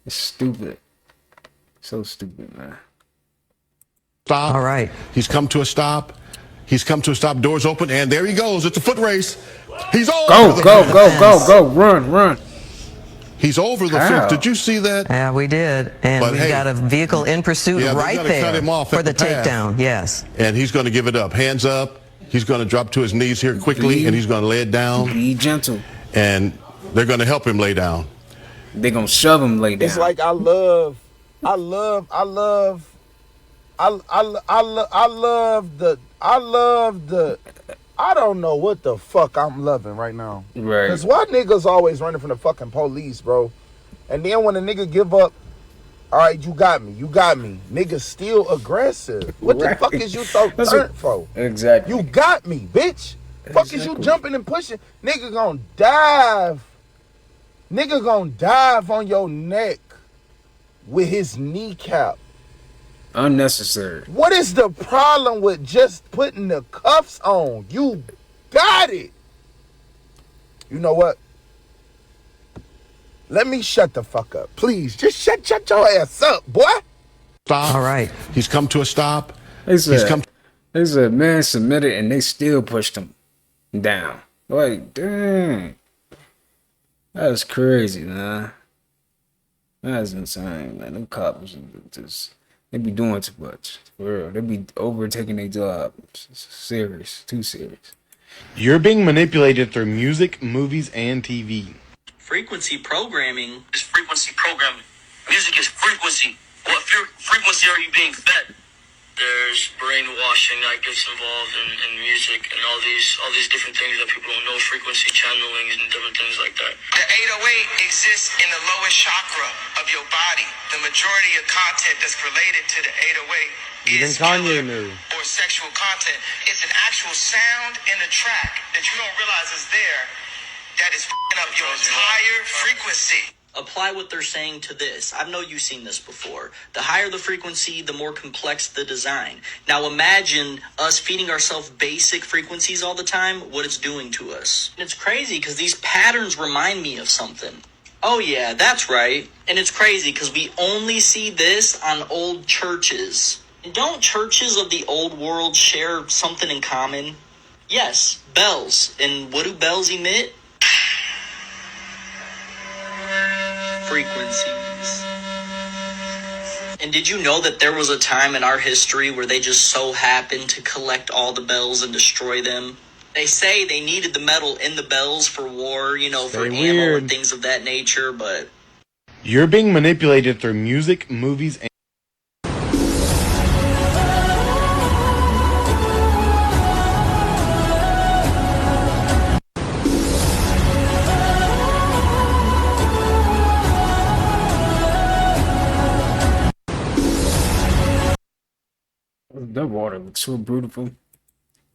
Speaker 1: It's stupid. So stupid, man.
Speaker 6: Stop. All right. He's come to a stop. He's come to a stop. Doors open, and there he goes. It's a foot race. He's over the fence.
Speaker 1: Go. Run.
Speaker 6: He's over the fence. Did you see that?
Speaker 14: Yeah, we did. And we got a vehicle in pursuit right there cut him off for the takedown. Yes.
Speaker 6: And he's going to give it up. Hands up. He's going to drop to his knees here quickly, and he's going to lay it down.
Speaker 1: Be gentle.
Speaker 6: And they're going to help him lay down.
Speaker 1: They're going to shove him lay down.
Speaker 13: It's like I love the I don't know what the fuck I'm loving right now.
Speaker 1: Right.
Speaker 13: Cause why niggas always running from the fucking police, bro? And then when a nigga give up, all right, you got me. Niggas still aggressive. What the fuck is you so turned for?
Speaker 1: Exactly.
Speaker 13: You got me, bitch. Fuck is you jumping and pushing? Nigga gonna dive. Nigga gonna dive on your neck with his kneecap.
Speaker 1: Unnecessary.
Speaker 13: What is the problem with just putting the cuffs on? You got it. You know what? Let me shut the fuck up. Please, just shut your ass up, boy.
Speaker 6: Stop.
Speaker 14: All right.
Speaker 6: He's come to a stop.
Speaker 1: They said, man submitted, and they still pushed him down. Like, dang. That's crazy, man. That's insane, man. Them cops just, they be doing too much. For real. They be overtaking their job. Serious. Too serious.
Speaker 15: You're being manipulated through music, movies, and TV.
Speaker 16: Frequency programming is frequency programming. Music is frequency. What frequency are you being fed? There's brainwashing that gets involved in music and all these different things that people don't know, frequency channeling and different things like that.
Speaker 19: The 808 exists in the lowest chakra of your body. The majority of content that's related to the 808
Speaker 15: Even
Speaker 19: is
Speaker 15: Kanye
Speaker 19: killer
Speaker 15: knew.
Speaker 19: or sexual content. It's an actual sound in the track that you don't realize is there that is f***ing up your entire frequency.
Speaker 16: Apply what they're saying to this. I know you've seen this before. The higher the frequency, the more complex the design. Now imagine us feeding ourselves basic frequencies all the time, what it's doing to us. And it's crazy because these patterns remind me of something. Oh yeah, that's right. And it's crazy because we only see this on old churches. And don't churches of the old world share something in common? Yes, bells. And what do bells emit? Frequencies. And did you know that there was a time in our history where they just so happened to collect all the bells and destroy them? They say they needed the metal in the bells for war, you know, for ammo and things of that nature, but...
Speaker 15: You're being manipulated through music, movies, and...
Speaker 1: That water looks so beautiful.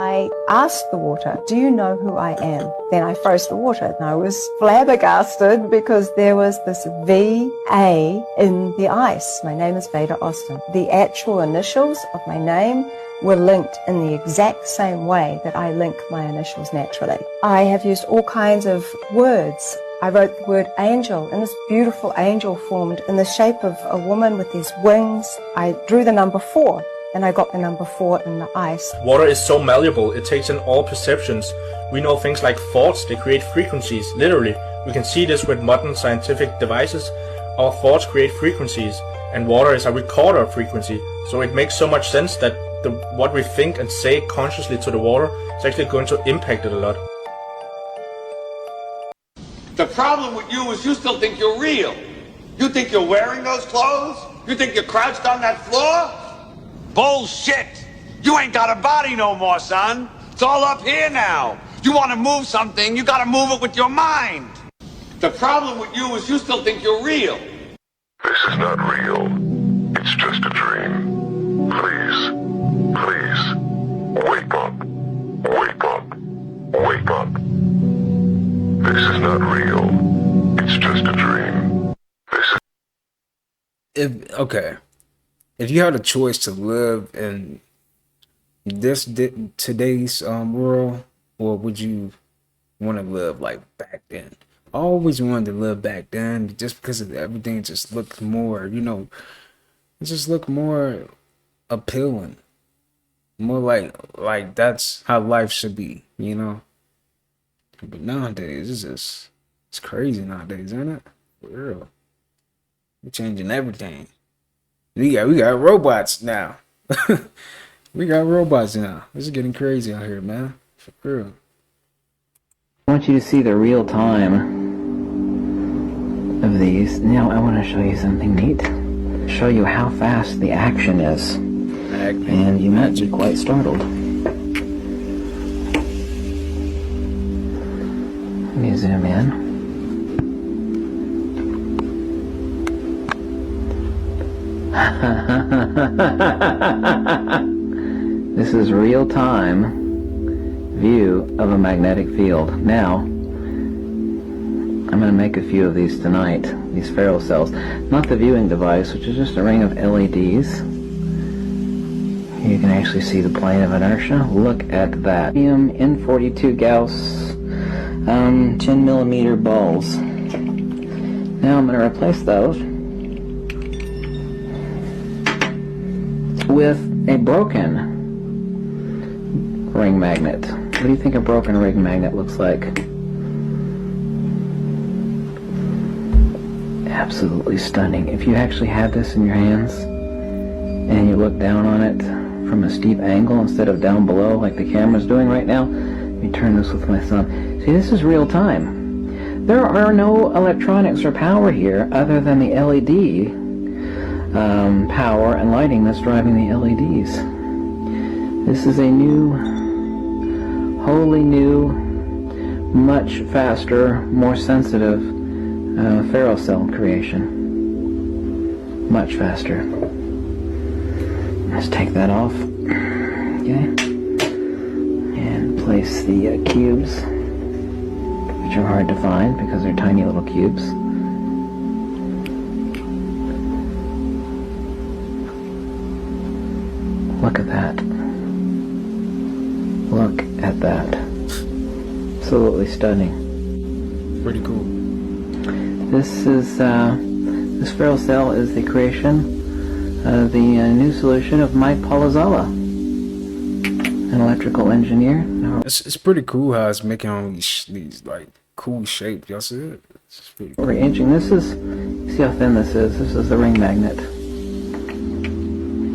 Speaker 20: I asked the water, do you know who I am? Then I froze the water and I was flabbergasted because there was this V-A in the ice. My name is Veda Austin. The actual initials of my name were linked in the exact same way that I link my initials naturally. I have used all kinds of words. I wrote the word angel, and this beautiful angel formed in the shape of a woman with these wings. I drew the number 4. And I got the number 4 in the ice.
Speaker 22: Water is so malleable, it takes in all perceptions. We know things like thoughts, they create frequencies, literally. We can see this with modern scientific devices. Our thoughts create frequencies, and water is a recorder of frequency. So it makes so much sense that what we think and say consciously to the water is actually going to impact it a lot.
Speaker 28: The problem with you is you still think you're real. You think you're wearing those clothes? You think you're crouched on that floor? Bullshit! You ain't got a body no more, son. It's all up here now. You want to move something, you got to move it with your mind. The problem with you is you still think you're real.
Speaker 29: This is not real. It's just a dream. Please, wake up. Wake up. Wake up. This is not real. It's just a dream.
Speaker 1: If you had a choice to live in today's world, or would you want to live like back then? I always wanted to live back then, just because of everything just looked more, It just look more appealing. More like that's how life should be, you know? But nowadays, it's crazy nowadays, isn't it? For real. We're changing everything. We got robots now. We got robots now. This is getting crazy out here, man. For real.
Speaker 2: I want you to see the real time of these. Now I want to show you something neat. Show you how fast the action is. And you might be quite startled. Let me zoom in. This is real-time view of a magnetic field. Now, I'm going to make a few of these tonight, these ferrocells. Not the viewing device, which is just a ring of LEDs. You can actually see the plane of inertia. Look at that. N42 Gauss 10 millimeter balls. Now I'm going to replace those with a broken ring magnet. What do you think a broken ring magnet looks like? Absolutely stunning. If you actually had this in your hands and you look down on it from a steep angle instead of down below like the camera's doing right now, let me turn this with my thumb. See, this is real time. There are no electronics or power here other than the LED power and lighting that's driving the LEDs. This is a new, wholly new, much faster, more sensitive ferrocell creation. Much faster. Let's take that off. Okay. And place the cubes, which are hard to find because they're tiny little cubes. Look at that. Look at that. Absolutely stunning.
Speaker 1: Pretty cool.
Speaker 2: This is, this ferrocell is the creation of the new solution of Mike Palazzolo, an electrical engineer.
Speaker 1: It's pretty cool how it's making all these like cool shapes. Y'all see it? It's pretty cool.
Speaker 2: Re-inching. This is, see how thin this is? This is the ring magnet.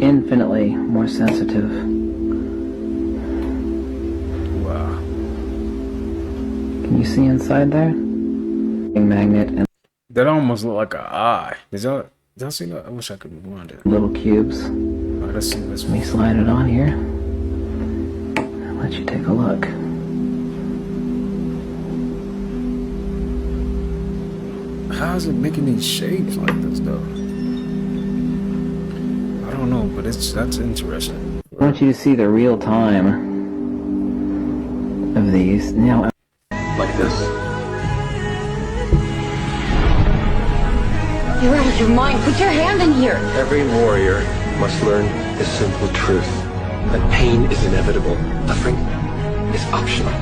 Speaker 2: Infinitely more sensitive.
Speaker 1: Wow.
Speaker 2: Can you see inside there? Ring magnet and
Speaker 1: that almost look like an eye. Did y'all see that? I wish I could rewind it.
Speaker 2: Little cubes.
Speaker 1: Right, let's see this.
Speaker 2: Let me slide it on here. I'll let you take a look.
Speaker 1: How is it making these shapes like this though? I don't know, but that's interesting.
Speaker 2: I want you to see the real time of these. Now,
Speaker 28: Like this.
Speaker 10: You're out of your mind. Put your hand in here.
Speaker 3: Every warrior must learn the simple truth that pain is inevitable. Suffering is optional.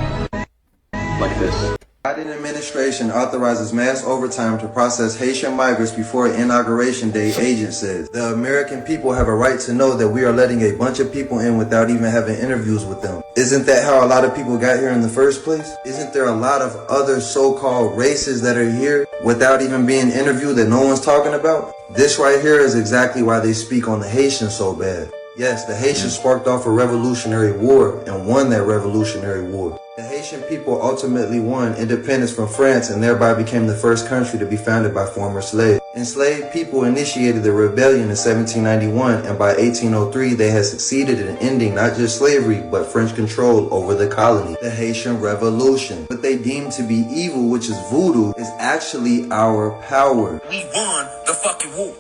Speaker 28: Like this.
Speaker 4: Biden administration authorizes mass overtime to process Haitian migrants before Inauguration Day, agent says. The American people have a right to know that we are letting a bunch of people in without even having interviews with them. Isn't that how a lot of people got here in the first place? Isn't there a lot of other so-called races that are here without even being interviewed that no one's talking about? This right here is exactly why they speak on the Haitians so bad. Yes, the Haitians sparked off a revolutionary war and won that revolutionary war. The Haitian people ultimately won independence from France and thereby became the first country to be founded by former slaves. Enslaved people initiated the rebellion in 1791, and by 1803 they had succeeded in ending not just slavery but French control over the colony. The Haitian Revolution, what they deemed to be evil, which is voodoo, is actually our power.
Speaker 19: We won the fucking war.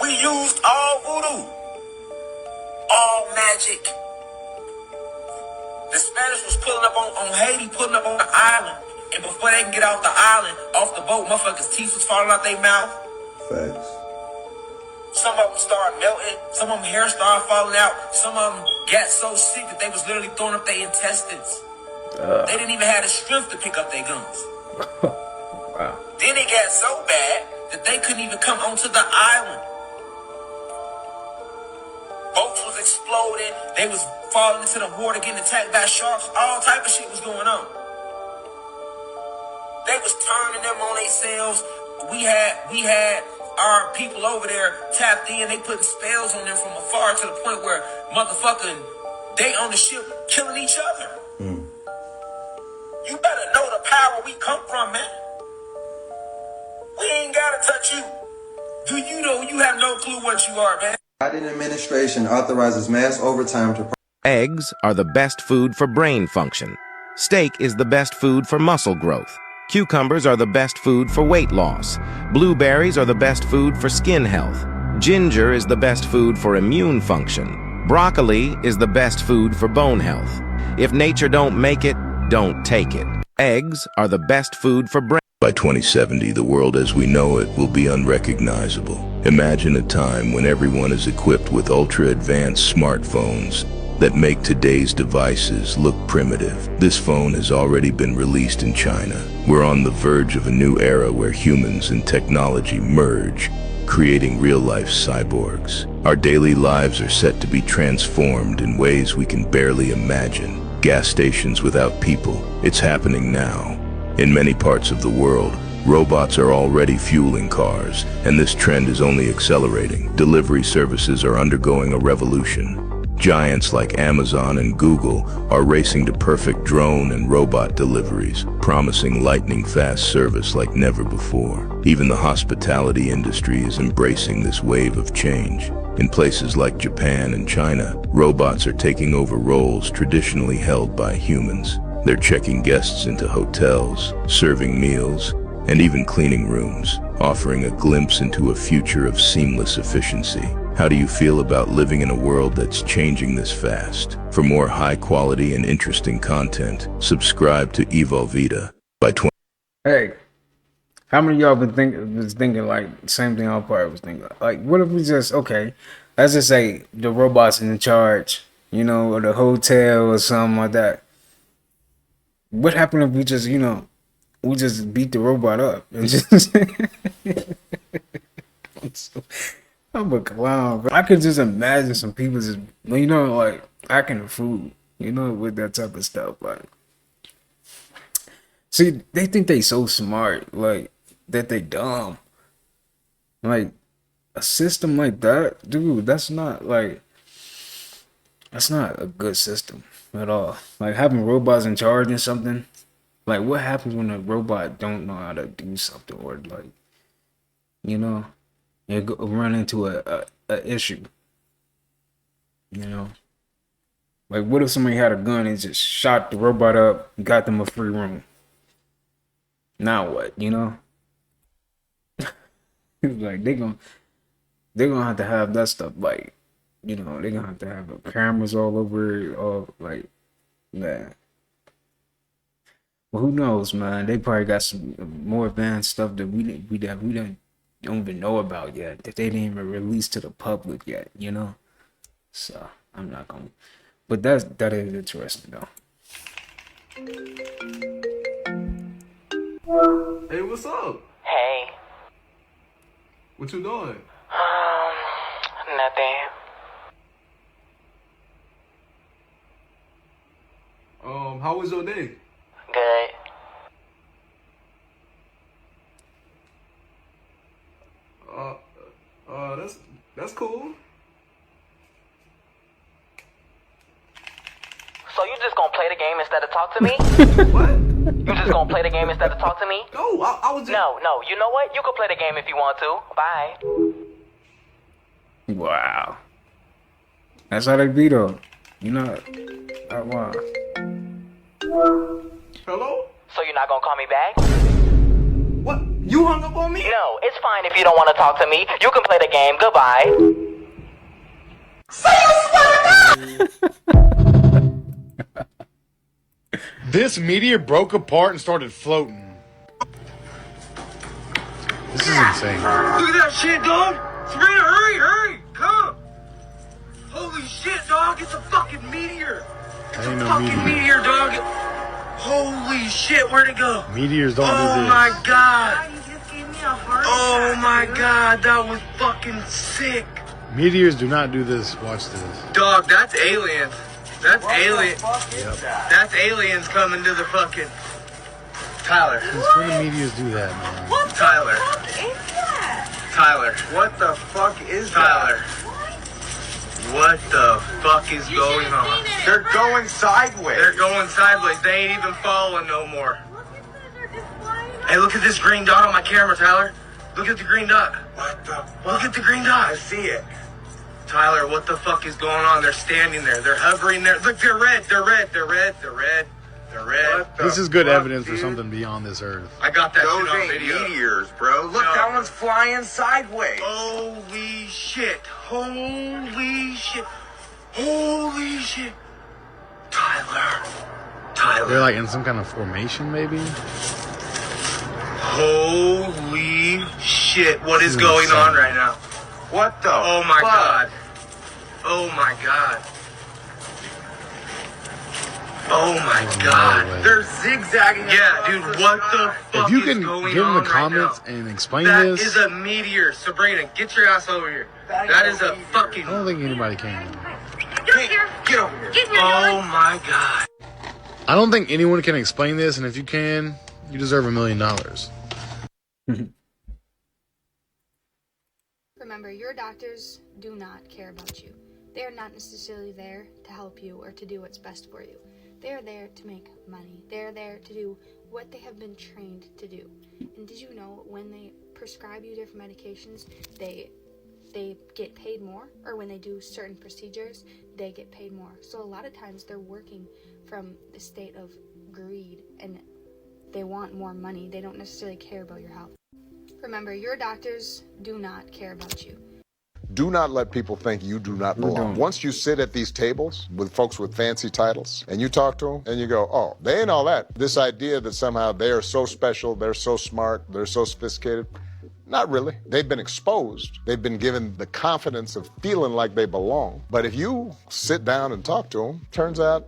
Speaker 19: We used all voodoo, all magic. The Spanish was pulling up on Haiti, pulling up on the island. And before they can get off the island, off the boat, motherfuckers' teeth was falling out their mouth.
Speaker 4: Facts.
Speaker 19: Some of them started melting. Some of them hair started falling out. Some of them got so sick that they was literally throwing up their intestines. They didn't even have the strength to pick up their guns.
Speaker 1: Wow.
Speaker 19: Then it got so bad
Speaker 5: that they couldn't even come onto the island. Boats was exploding. They was falling into the water, getting attacked by sharks. All type of shit was going on. They was turning them on themselves. We had our people over there tapped in. They putting spells on them from afar to the point where motherfucking they on the ship killing each other. You better know the power we come from, man. We ain't gotta touch you. Do you know you have no clue what you are, man?
Speaker 4: Biden administration authorizes mass overtime to...
Speaker 7: Eggs are the best food for brain function. Steak is the best food for muscle growth. Cucumbers are the best food for weight loss. Blueberries are the best food for skin health. Ginger is the best food for immune function. Broccoli is the best food for bone health. If nature don't make it, don't take it. Eggs are the best food for brain.
Speaker 9: By 2070, the world as we know it will be unrecognizable. Imagine a time when everyone is equipped with ultra-advanced smartphones that make today's devices look primitive. This phone has already been released in China. We're on the verge of a new era where humans and technology merge, creating real-life cyborgs. Our daily lives are set to be transformed in ways we can barely imagine. Gas stations without people. It's happening now. In many parts of the world, robots are already fueling cars, and this trend is only accelerating. Delivery services are undergoing a revolution. Giants like Amazon and Google are racing to perfect drone and robot deliveries, promising lightning-fast service like never before. Even the hospitality industry is embracing this wave of change. In places like Japan and China, robots are taking over roles traditionally held by humans. They're checking guests into hotels, serving meals, and even cleaning rooms, offering a glimpse into a future of seamless efficiency. How do you feel about living in a world that's changing this fast? For more high-quality and interesting content, subscribe to Evolvita by 20.
Speaker 1: Hey, how many of y'all was thinking like the same thing I probably was thinking? Like, what if we just, okay, let's just say the robots in charge, you know, or the hotel or something like that. What happened if we just, you know, we just beat the robot up and just... I'm a clown, bro. I could just imagine some people just, you know, like acting a fool, you know, with that type of stuff. Like, see, they think they so smart, like, that they dumb. Like, a system like that, dude, that's not a good system at all. Like, having robots in charge and something, like, what happens when a robot don't know how to do something, or like, you know, you run into a issue, you know? Like, what if somebody had a gun and just shot the robot up and got them a free room? Now what, you know? Like, they're gonna have to have that stuff, like, you know, they're gonna have to have cameras all over it, all, like, man. Well, who knows, man? They probably got some more advanced stuff that we don't even know about yet, that they didn't even release to the public yet, you know? So, I'm not gonna... But that is interesting, though.
Speaker 27: Hey, what's up?
Speaker 11: Hey.
Speaker 27: What you doing?
Speaker 11: Nothing.
Speaker 27: How was your day?
Speaker 11: Good.
Speaker 27: That's cool.
Speaker 11: So you just gonna play the game instead of talk to me?
Speaker 27: What?
Speaker 11: You just gonna play the game instead of talk to me?
Speaker 27: No, I was just...
Speaker 11: No, you know what? You can play the game if you want to. Bye.
Speaker 1: Wow. That's how they be, though. You know, wow.
Speaker 27: Hello?
Speaker 11: So you're not gonna call me back?
Speaker 27: What? You hung up on me?
Speaker 11: No, it's fine if you don't want to talk to me. You can play the game. Goodbye.
Speaker 15: This meteor broke apart and started floating. This is insane.
Speaker 5: Look at that shit, dog. Sabrina, hurry, come. Holy shit, dog, it's a fucking meteor. It's a fucking meteor, dog. Holy shit, where'd it go?
Speaker 15: Meteors don't do this.
Speaker 5: Oh my god. Oh my god, that was fucking sick.
Speaker 15: Meteors do not do this. Watch this.
Speaker 5: Dog, that's aliens. That's aliens.
Speaker 15: Yep.
Speaker 5: That's aliens coming to the fucking... Tyler.
Speaker 15: Since when do meteors do that, man?
Speaker 5: Tyler. Tyler.
Speaker 28: What the fuck is
Speaker 5: Tyler. What the fuck is going on?
Speaker 28: They're going sideways.
Speaker 5: They're going sideways. They ain't even following no more. Hey, look at this green dot on my camera, Tyler. Look at the green dot.
Speaker 28: What the fuck?
Speaker 5: Look at the green dot.
Speaker 28: I see it.
Speaker 5: Tyler, what the fuck is going on? They're standing there. They're hovering there. Look, they're red. They're red. They're red. They're red. They're red.
Speaker 15: This is good evidence for something beyond this earth.
Speaker 5: I got that
Speaker 28: Those
Speaker 5: shit on
Speaker 28: ain't
Speaker 5: video.
Speaker 28: meteors, bro. Look, that one's flying sideways.
Speaker 5: Holy shit. Holy shit. Holy shit. Tyler.
Speaker 15: They're like in some kind of formation, maybe?
Speaker 5: Holy shit. What is going on right now?
Speaker 28: What the
Speaker 5: Oh my
Speaker 28: fuck?
Speaker 5: god. Oh my god. Oh my god.
Speaker 28: They're zigzagging.
Speaker 5: Yeah, dude, what the fuck
Speaker 15: If you
Speaker 5: is
Speaker 15: can
Speaker 5: going
Speaker 15: give in
Speaker 5: on
Speaker 15: the
Speaker 5: right
Speaker 15: comments
Speaker 5: now?
Speaker 15: and explain
Speaker 5: That
Speaker 15: this,
Speaker 5: is a meteor. Sabrina, get your ass over here. That is a fucking...
Speaker 15: I don't think anybody can.
Speaker 28: Get over here.
Speaker 5: Oh my god.
Speaker 15: I don't think anyone can explain this, and if you can, you deserve $1 million.
Speaker 8: Remember, your doctors do not care about you. They are not necessarily there to help you or to do what's best for you. They are there to make money. They are there to do what they have been trained to do. And did you know when they prescribe you different medications, they get paid more? Or when they do certain procedures, they get paid more. So a lot of times they're working from the state of greed and they want more money. They don't necessarily care about your health. Remember, your doctors do not care about you.
Speaker 12: Do not let people think you do not belong. Once you sit at these tables with folks with fancy titles and you talk to them and you go, oh, they ain't all that. This idea that somehow they are so special, they're so smart, they're so sophisticated. Not really. They've been exposed. They've been given the confidence of feeling like they belong. But if you sit down and talk to them, turns out,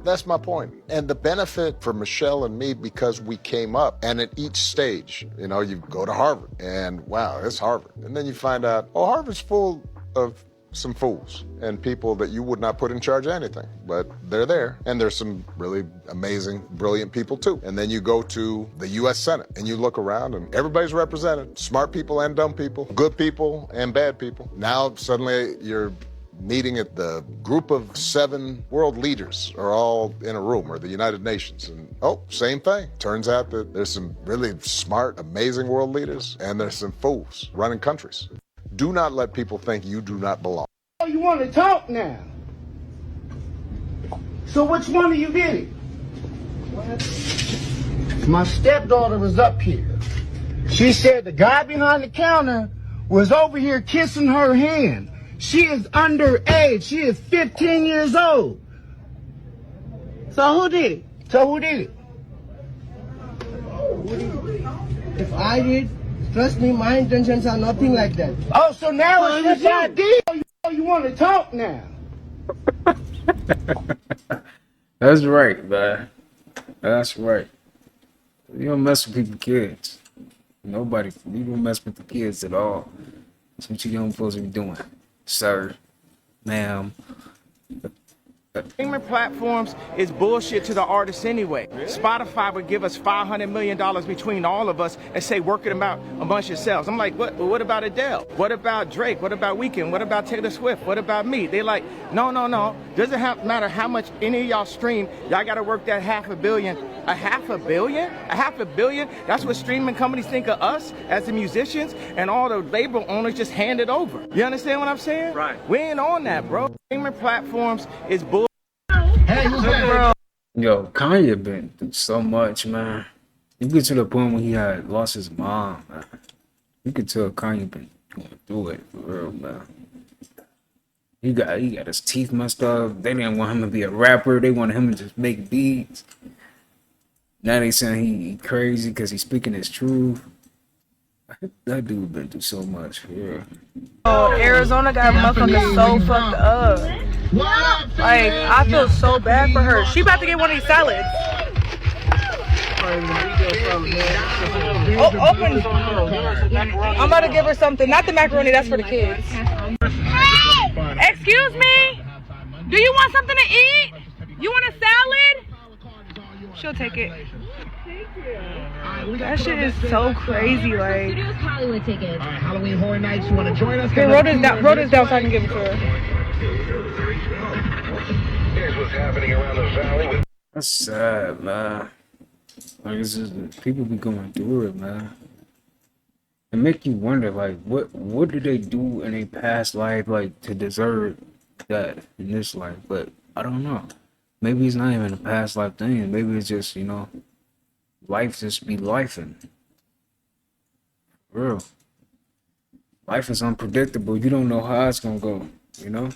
Speaker 12: that's my point. And the benefit for Michelle and me, because we came up, and at each stage, you know, you go to Harvard, and wow, it's Harvard. And then you find out, oh, Harvard's full of some fools and people that you would not put in charge of anything, but they're there. And there's some really amazing, brilliant people too. And then you go to the U.S. Senate and you look around and everybody's represented, smart people and dumb people, good people and bad people. Now suddenly you're meeting at the group of 7 world leaders are all in a room, or the United Nations. And oh, same thing. Turns out that there's some really smart, amazing world leaders, and there's some fools running countries. Do not let people think you do not belong.
Speaker 17: Oh, you want to talk now? So which one of you did it? What? My stepdaughter was up here. She said the guy behind the counter was over here kissing her hand. She is underage. She is 15 years old. So who did it? If I did, trust me, my intentions are nothing like that. Oh, so now it's your idea. You want to talk now?
Speaker 1: That's right, man. That's right. You don't mess with people's kids. Nobody. You don't mess with the kids at all. That's what you don't supposed to be doing, sir, ma'am.
Speaker 27: Streaming platforms is bullshit to the artists anyway. Spotify would give us $500 million between all of us and say, work it about amongst yourselves. I'm like, what about Adele? What about Drake? What about Weeknd? What about Taylor Swift? What about me? They like, no. Doesn't matter how much any of y'all stream. Y'all got to work that $500 million. $500 million? $500 million? That's what streaming companies think of us as the musicians, and all the label owners just hand it over. You understand what I'm saying? Right. We ain't on that, bro. Streaming platforms is bull.
Speaker 17: Hey, who's that, bro?
Speaker 1: Yo, Kanye been through so much, man. You get to the point when he had lost his mom, man. You could tell Kanye been going through it for real, man. He got his teeth messed up. They didn't want him to be a rapper. They wanted him to just make beats. Now they saying he crazy because he's speaking his truth. That dude been through so much, yeah.
Speaker 18: Oh, Arizona got motherfuckers so fucked up. Like, I feel so bad for her. She about to get one of these salads. Oh, open. I'm about to give her something. Not the macaroni, that's for the kids. Hey! Excuse me? Do you want something to eat? You want a salad? She'll take it. That shit is so crazy, like.
Speaker 6: Studios Hollywood tickets.
Speaker 27: All right, Halloween Horror Nights. You want to join us?
Speaker 18: Here, wrote this down so I can give it to her.
Speaker 29: Here's what's happening around the valley with
Speaker 1: That's sad, man. Like, it's just, people be going through it, man. It make you wonder, like, what did they do in a past life, like, to deserve that in this life? But I don't know. Maybe it's not even a past life thing. Maybe it's just, you know, life just be lifing. For real. Life is unpredictable. You don't know how it's gonna go, you know?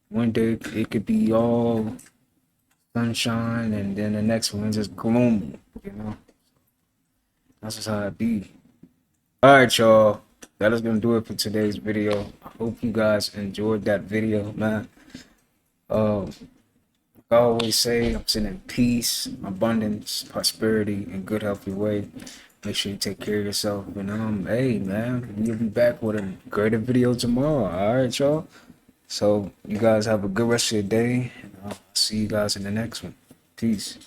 Speaker 1: One day it could be all sunshine, and then the next one just gloom, you know? That's just how it be. Alright, y'all. That is gonna do it for today's video. I hope you guys enjoyed that video, man. Like I always say, I'm sending peace, abundance, prosperity, and good healthy way. Make sure you take care of yourself. And hey man, we'll be back with a greater video tomorrow. Alright, y'all. So you guys have a good rest of your day, and I'll see you guys in the next one. Peace.